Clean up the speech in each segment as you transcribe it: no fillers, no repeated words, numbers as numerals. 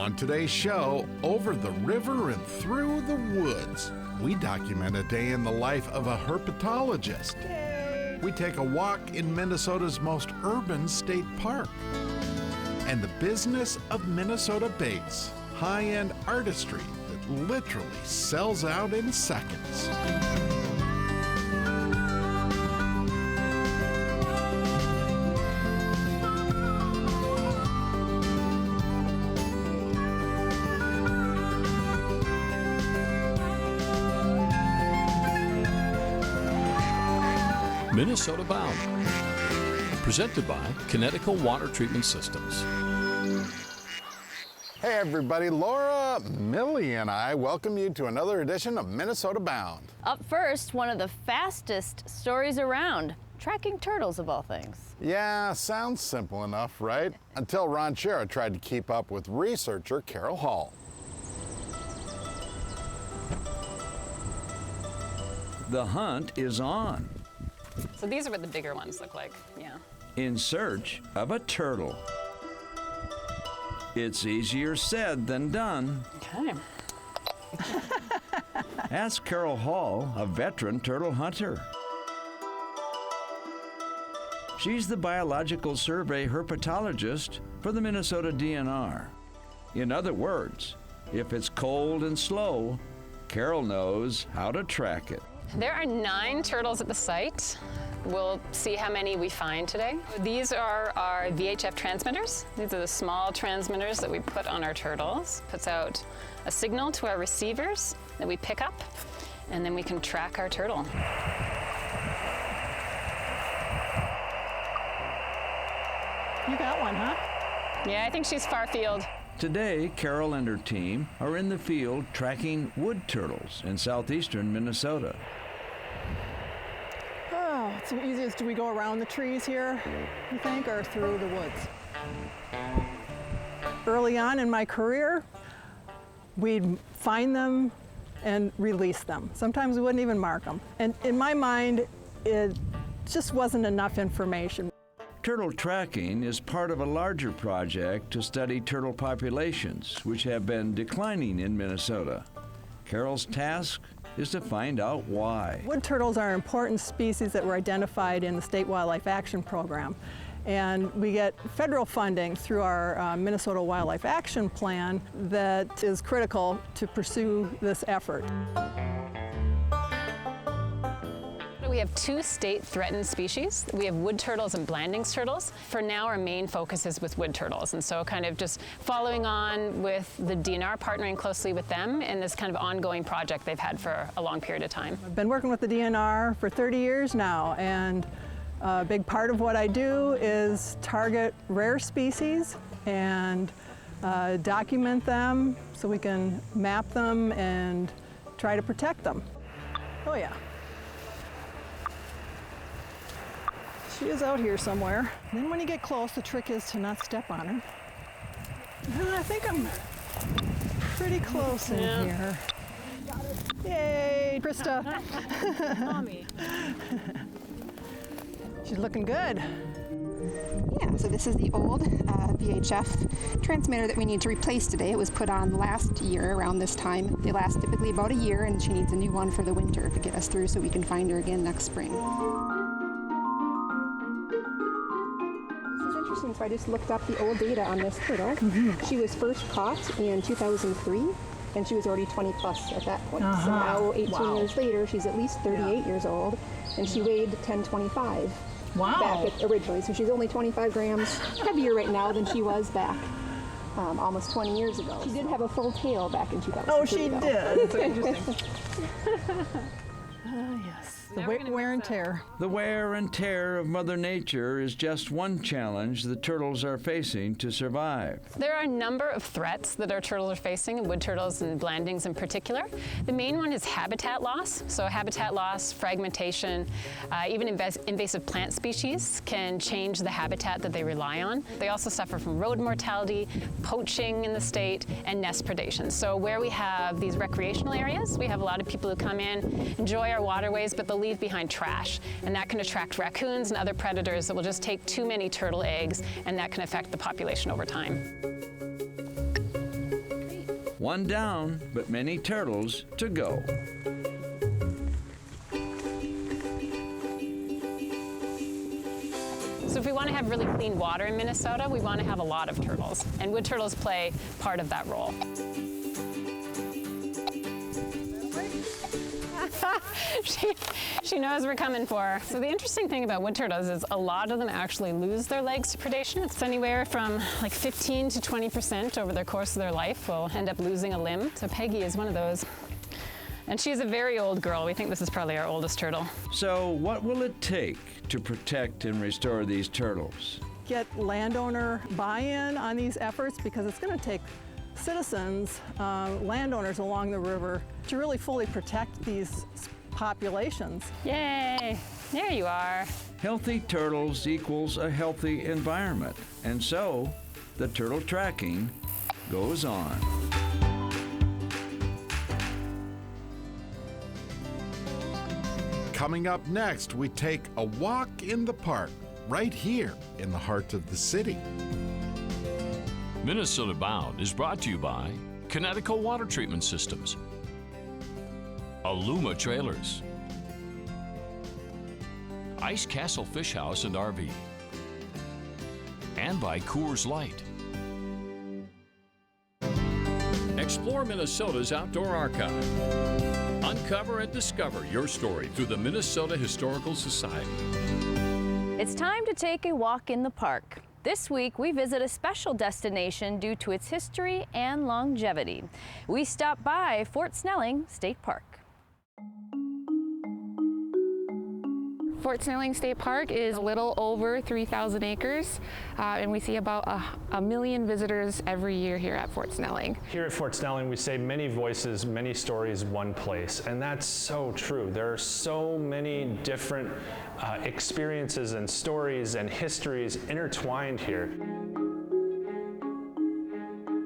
On today's show, over the river and through the woods, we document a day in the life of a herpetologist. Yay. We take a walk in Minnesota's most urban state park. And the business of Minnesota baits, high-end artistry that literally sells out in seconds. Minnesota Bound, presented by Connecticut Water Treatment Systems. Hey everybody, Laura, Millie, and I welcome you to another edition of Minnesota Bound. Up first, one of the fastest stories around, tracking turtles of all things. Yeah, sounds simple enough, right? Until Ron Schera tried to keep up with researcher Carol Hall. The hunt is on. So these are what the bigger ones look like, yeah. In search of a turtle. It's easier said than done. Okay. Ask Carol Hall, a veteran turtle hunter. She's the biological survey herpetologist for the Minnesota DNR. In other words, if it's cold and slow, Carol knows how to track it. There are 9 turtles at the site. We'll see how many we find today. These are our VHF transmitters. These are the small transmitters that we put on our turtles. Puts out a signal to our receivers that we pick up, and then we can track our turtle. You got one, huh? Yeah, I think she's far field. Today, Carol and her team are in the field tracking wood turtles in southeastern Minnesota. Oh, it's the easiest. Do we go around the trees here, you think, or through the woods? Early on in my career, we'd find them and release them. Sometimes we wouldn't even mark them. And in my mind, it just wasn't enough information. Turtle tracking is part of a larger project to study turtle populations, which have been declining in Minnesota. Carol's task is to find out why. Wood turtles are important species that were identified in the State Wildlife Action Program. And we get federal funding through our Minnesota Wildlife Action Plan that is critical to pursue this effort. We have 2 state-threatened species. We have wood turtles and Blandings turtles. For now, our main focus is with wood turtles, and so kind of just following on with the DNR, partnering closely with them in this kind of ongoing project they've had for a long period of time. I've been working with the DNR for 30 years now, and a big part of what I do is target rare species and document them so we can map them and try to protect them. Oh yeah. She is out here somewhere. And then when you get close, the trick is to not step on her. I think I'm pretty close in here. Yay, Krista. Mommy. She's looking good. Yeah, so this is the old VHF transmitter that we need to replace today. It was put on last year around this time. They last typically about a year, and she needs a new one for the winter to get us through so we can find her again next spring. So I just looked up the old data on this turtle. She was first caught in 2003, and she was already 20 plus at that point. So now, 18 years later, she's at least 38 years old, and she weighed 1025 back originally. So she's only 25 grams heavier right now than she was back almost 20 years ago. She did have a full tail back in 2003. Oh, she did. So interesting. Yes. The wear and tear. The wear and tear of Mother Nature is just one challenge the turtles are facing to survive. There are a number of threats that our turtles are facing, wood turtles and Blandings in particular. The main one is habitat loss. So habitat loss, fragmentation, even invasive plant species can change the habitat that they rely on. They also suffer from road mortality, poaching in the state, and nest predation. So where we have these recreational areas, we have a lot of people who come in, enjoy our waterways, but they'll leave behind trash, and that can attract raccoons and other predators that will just take too many turtle eggs, and that can affect the population over time. One down, but many turtles to go. So if we want to have really clean water in Minnesota, we want to have a lot of turtles, and wood turtles play part of that role. She knows we're coming for her. So the interesting thing about wood turtles is a lot of them actually lose their legs to predation. It's anywhere from like 15 to 20% over the course of their life will end up losing a limb. So Peggy is one of those. And she's a very old girl. We think this is probably our oldest turtle. So what will it take to protect and restore these turtles? Get landowner buy-in on these efforts, because it's going to take citizens, landowners along the river, to really fully protect these populations. Yay! There you are. Healthy turtles equals a healthy environment. And so the turtle tracking goes on. Coming up next, we take a walk in the park, right here in the heart of the city. Minnesota Bound is brought to you by Connecticut Water Treatment Systems, Aluma Trailers, Ice Castle Fish House and RV, and by Coors Light. Explore Minnesota's outdoor archive. Uncover and discover your story through the Minnesota Historical Society. It's time to take a walk in the park. This week, we visit a special destination due to its history and longevity. We stop by Fort Snelling State Park. Fort Snelling State Park is a little over 3,000 acres, and we see about a million visitors every year here at Fort Snelling. Here at Fort Snelling, we say many voices, many stories, one place, and that's so true. There are so many different experiences and stories and histories intertwined here.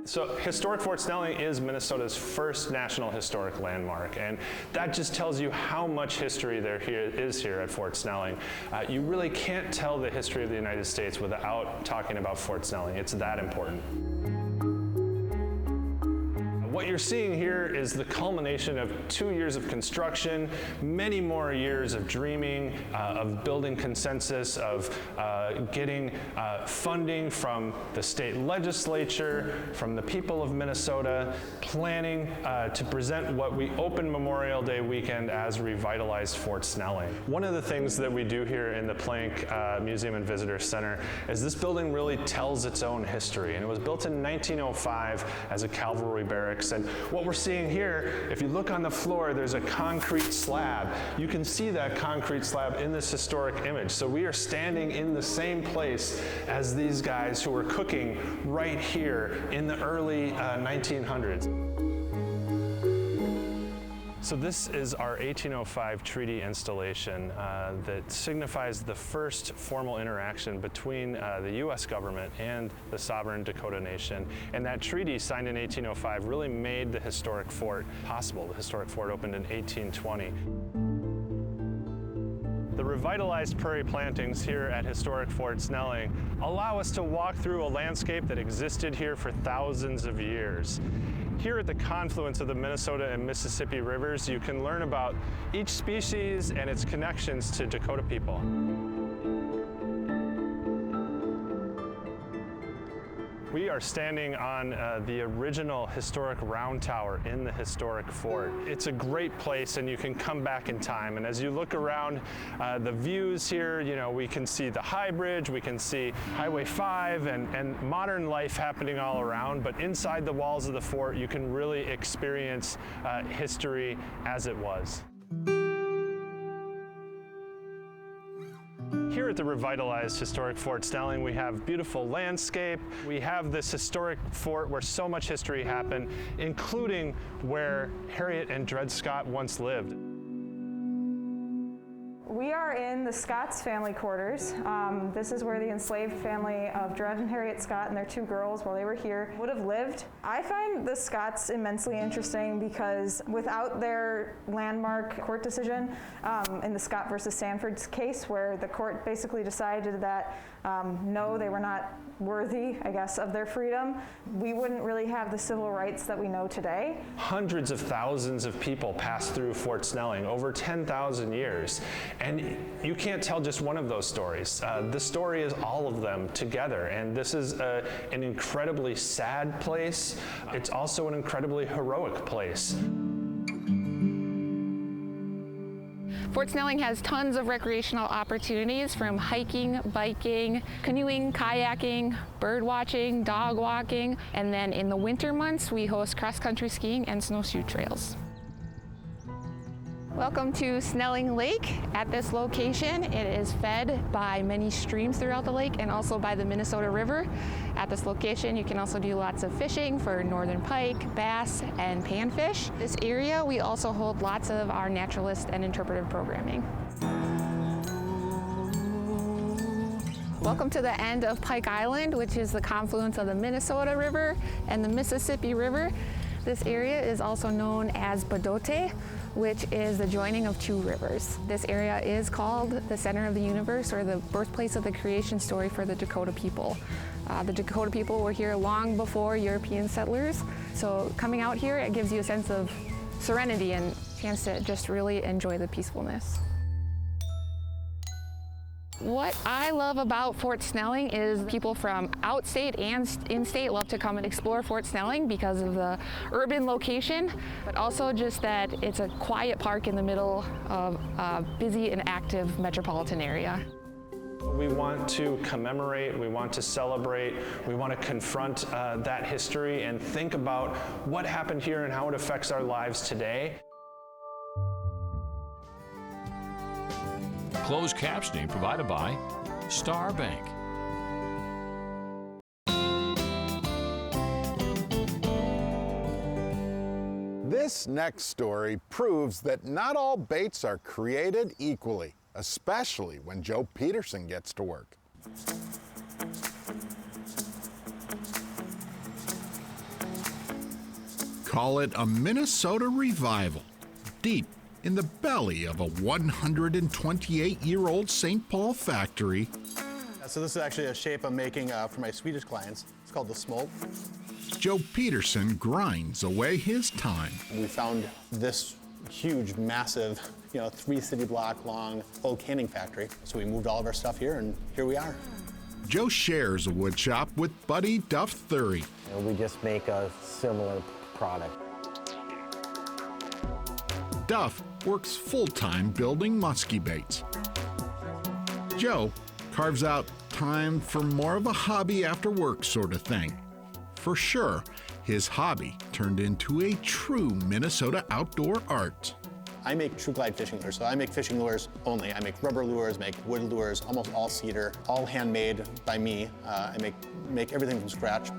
So historic Fort Snelling is Minnesota's first National Historic Landmark, and that just tells you how much history there is here at Fort Snelling. You really can't tell the history of the United States without talking about Fort Snelling. It's that important. What you're seeing here is the culmination of 2 years of construction, many more years of dreaming, of building consensus, of getting funding from the state legislature, from the people of Minnesota, planning to present what we open Memorial Day weekend as revitalized Fort Snelling. One of the things that we do here in the Plank Museum and Visitor Center is this building really tells its own history, and it was built in 1905 as a cavalry barracks. And what we're seeing here, if you look on the floor, there's a concrete slab. You can see that concrete slab in this historic image. So we are standing in the same place as these guys who were cooking right here in the early 1900s. So this is our 1805 treaty installation that signifies the first formal interaction between the U.S. government and the sovereign Dakota Nation. And that treaty, signed in 1805, really made the historic fort possible. The historic fort opened in 1820. The revitalized prairie plantings here at historic Fort Snelling allow us to walk through a landscape that existed here for thousands of years. Here at the confluence of the Minnesota and Mississippi rivers, you can learn about each species and its connections to Dakota people. We are standing on the original historic round tower in the historic fort. It's a great place, and you can come back in time. And as you look around the views here, you know, we can see the High Bridge, we can see Highway 5 and modern life happening all around. But inside the walls of the fort, you can really experience history as it was. Here at the revitalized historic Fort Snelling, we have beautiful landscape. We have this historic fort where so much history happened, including where Harriet and Dred Scott once lived. We are in the Scott's family quarters. This is where the enslaved family of Dred and Harriet Scott and their two girls, while they were here, would have lived. I find the Scotts immensely interesting because without their landmark court decision in the Scott versus Sanford's case, where the court basically decided that no, they were not worthy, I guess, of their freedom, we wouldn't really have the civil rights that we know today. Hundreds of thousands of people passed through Fort Snelling over 10,000 years. And you can't tell just one of those stories. The story is all of them together. And this is an incredibly sad place. It's also an incredibly heroic place. Fort Snelling has tons of recreational opportunities, from hiking, biking, canoeing, kayaking, bird watching, dog walking, and then in the winter months we host cross-country skiing and snowshoe trails. Welcome to Snelling Lake. At this location, it is fed by many streams throughout the lake and also by the Minnesota River. At this location, you can also do lots of fishing for northern pike, bass, and panfish. This area, we also hold lots of our naturalist and interpretive programming. Welcome to the end of Pike Island, which is the confluence of the Minnesota River and the Mississippi River. This area is also known as Badote, which is the joining of two rivers. This area is called the center of the universe, or the birthplace of the creation story for the Dakota people. The Dakota people were here long before European settlers, so coming out here, it gives you a sense of serenity and a chance to just really enjoy the peacefulness. What I love about Fort Snelling is people from outstate and in-state love to come and explore Fort Snelling because of the urban location, but also just that it's a quiet park in the middle of a busy and active metropolitan area. We want to commemorate, we want to celebrate, we want to confront that history and think about what happened here and how it affects our lives today. Closed captioning provided by Star Bank. This next story proves that not all baits are created equally, especially when Joe Peterson gets to work. Call it a Minnesota revival, deep in the belly of a 128-year-old St. Paul factory. So this is actually a shape I'm making for my Swedish clients. It's called the smolt. Joe Peterson grinds away his time. We found this huge, massive, 3 city block long old canning factory. So we moved all of our stuff here, and here we are. Joe shares a wood shop with buddy Duff Thury. We just make a similar product. Duff works full-time building musky baits. Joe carves out time for more of a hobby after work sort of thing. For sure, his hobby turned into a true Minnesota outdoor art. I make TrueGlide fishing lures, so I make fishing lures only. I make rubber lures, make wood lures, almost all cedar, all handmade by me. I make everything from scratch.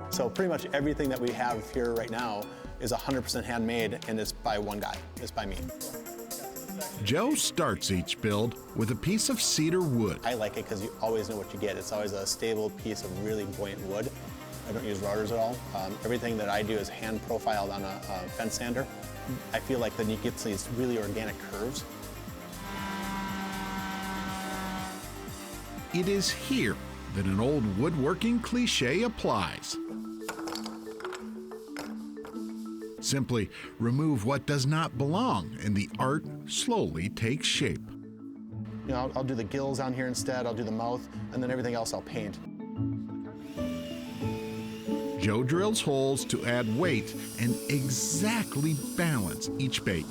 So pretty much everything that we have here right now is 100% handmade, and it's by one guy. It's by me. Joe starts each build with a piece of cedar wood. I like it because you always know what you get. It's always a stable piece of really buoyant wood. I don't use routers at all. Everything that I do is hand profiled on a fence sander. I feel like then you get these really organic curves. It is here that an old woodworking cliche applies. Simply remove what does not belong, and the art slowly takes shape. I'll do the gills on here instead, I'll do the mouth, and then everything else I'll paint. Joe drills holes to add weight and exactly balance each bait.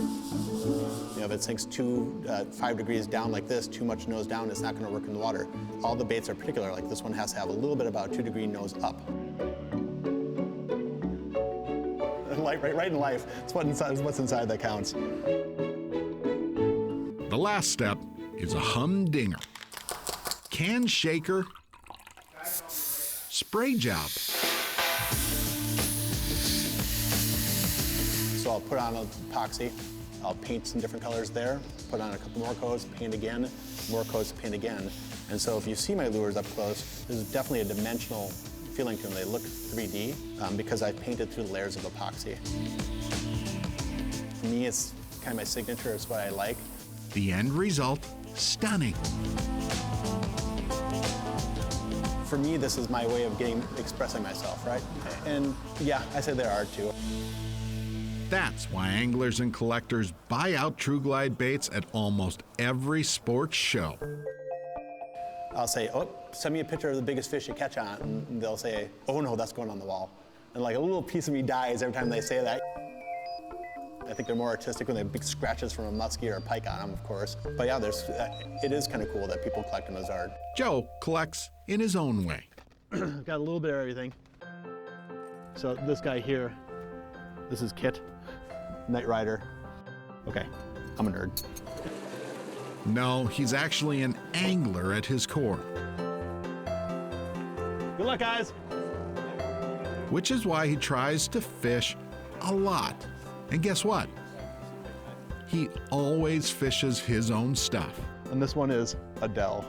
If it sinks 5 degrees down like this, too much nose down, it's not going to work in the water. All the baits are particular, like this one has to have a little bit about 2-degree nose up. Right in life, it's what's inside that counts. The last step is a humdinger. Can shaker, spray job. So I'll put on epoxy, I'll paint some different colors there, put on a couple more coats, paint again, more coats, paint again. And so if you see my lures up close, there's definitely a dimensional feeling to them. They look 3D because I painted through layers of epoxy. For me, it's kind of my signature. It's what I like. The end result, stunning. For me, this is my way of expressing myself, right? And yeah, I say there are too. That's why anglers and collectors buy out TrueGlide baits at almost every sports show. I'll say, oh, send me a picture of the biggest fish you catch on, and they'll say, oh no, that's going on the wall. And like a little piece of me dies every time they say that. I think they're more artistic when they have big scratches from a muskie or a pike on them, of course. But yeah, it is kind of cool that people collect them as art. Joe collects in his own way. Got a little bit of everything. So this guy here, this is Kit, Night Rider. Okay, I'm a nerd. No, he's actually an angler at his core. Good luck, guys. Which is why he tries to fish a lot. And guess what? He always fishes his own stuff. And this one is Adele.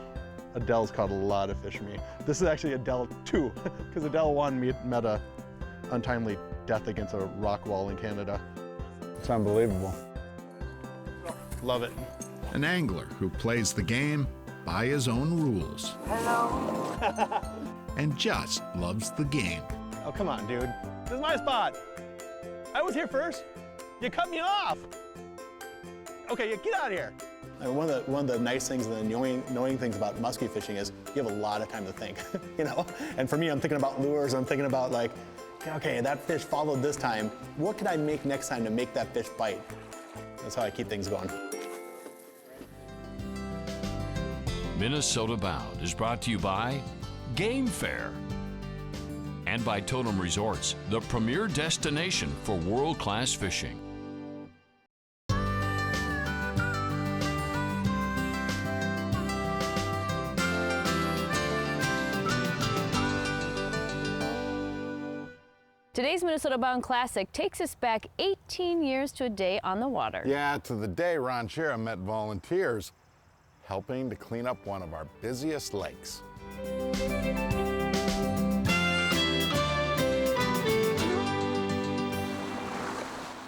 Adele's caught a lot of fish for me. This is actually Adele 2, because Adele 1 met a untimely death against a rock wall in Canada. It's unbelievable. Love it. An angler who plays the game by his own rules. Hello. And just loves the game. Oh, come on, dude. This is my spot. I was here first. You cut me off. Okay, get out of here. And one of the nice things and the annoying things about muskie fishing is you have a lot of time to think, you know? And for me, I'm thinking about lures. I'm thinking about like, okay, that fish followed this time. What can I make next time to make that fish bite? That's how I keep things going. Minnesota Bound is brought to you by Game Fair and by Totem Resorts, the premier destination for world-class fishing. Today's Minnesota Bound Classic takes us back 18 years to a day on the water. Yeah, to the day Ron Shera met volunteers helping to clean up one of our busiest lakes.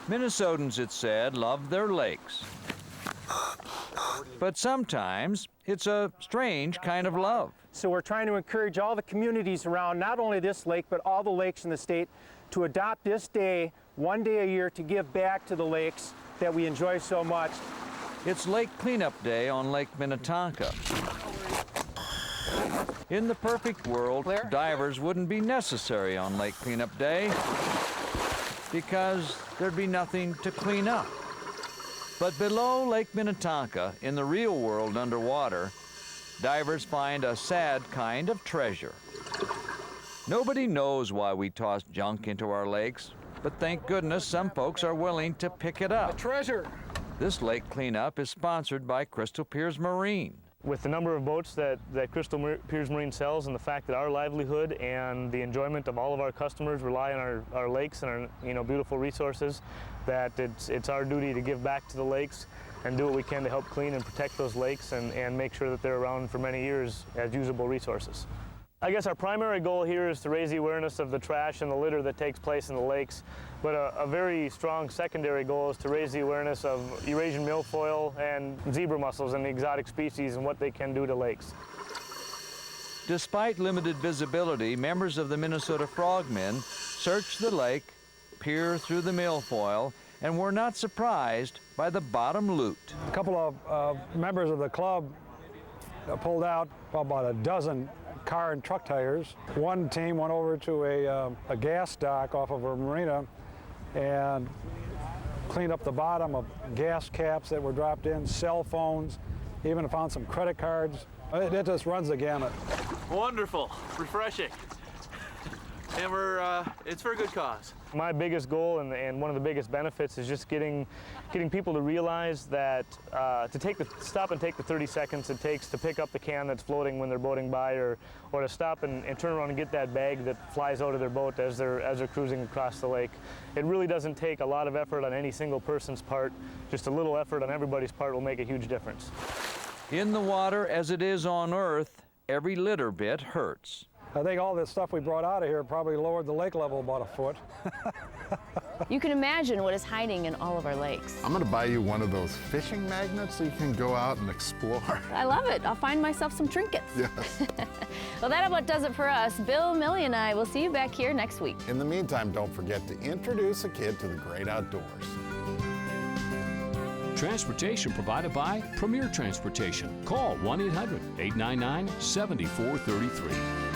Minnesotans, it's said, love their lakes. But sometimes it's a strange kind of love. So we're trying to encourage all the communities around, not only this lake, but all the lakes in the state, to adopt this day, one day a year, to give back to the lakes that we enjoy so much. It's Lake Cleanup Day on Lake Minnetonka. In the perfect world, divers wouldn't be necessary on Lake Cleanup Day because there'd be nothing to clean up. But below Lake Minnetonka, in the real world underwater, divers find a sad kind of treasure. Nobody knows why we toss junk into our lakes, but thank goodness some folks are willing to pick it up. A treasure! This lake cleanup is sponsored by Crystal Piers Marine. With the number of boats that Crystal Piers Marine sells and the fact that our livelihood and the enjoyment of all of our customers rely on our lakes and our beautiful resources, that it's our duty to give back to the lakes and do what we can to help clean and protect those lakes and make sure that they're around for many years as usable resources. I guess our primary goal here is to raise the awareness of the trash and the litter that takes place in the lakes, but a very strong secondary goal is to raise the awareness of Eurasian milfoil and zebra mussels and the exotic species and what they can do to lakes. Despite limited visibility, members of the Minnesota Frogmen search the lake, peer through the milfoil, and were not surprised by the bottom loot. A couple of members of the club pulled out about a dozen car and truck tires. One team went over to a gas dock off of a marina and cleaned up the bottom of gas caps that were dropped in, cell phones, even found some credit cards. It just runs the gamut. Wonderful, refreshing, and it's for a good cause. My biggest goal and one of the biggest benefits is just getting people to realize that to stop and take the 30 seconds it takes to pick up the can that's floating when they're boating by, or to stop and turn around and get that bag that flies out of their boat as they're cruising across the lake. It really doesn't take a lot of effort on any single person's part. Just a little effort on everybody's part will make a huge difference. In the water, as it is on Earth, every litter bit hurts. I think all this stuff we brought out of here probably lowered the lake level about a foot. You can imagine what is hiding in all of our lakes. I'm gonna buy you one of those fishing magnets so you can go out and explore. I love it. I'll find myself some trinkets. Yes. Well, that about does it for us. Bill, Millie, and I will see you back here next week. In the meantime, don't forget to introduce a kid to the great outdoors. Transportation provided by Premier Transportation. Call 1-800-899-7433.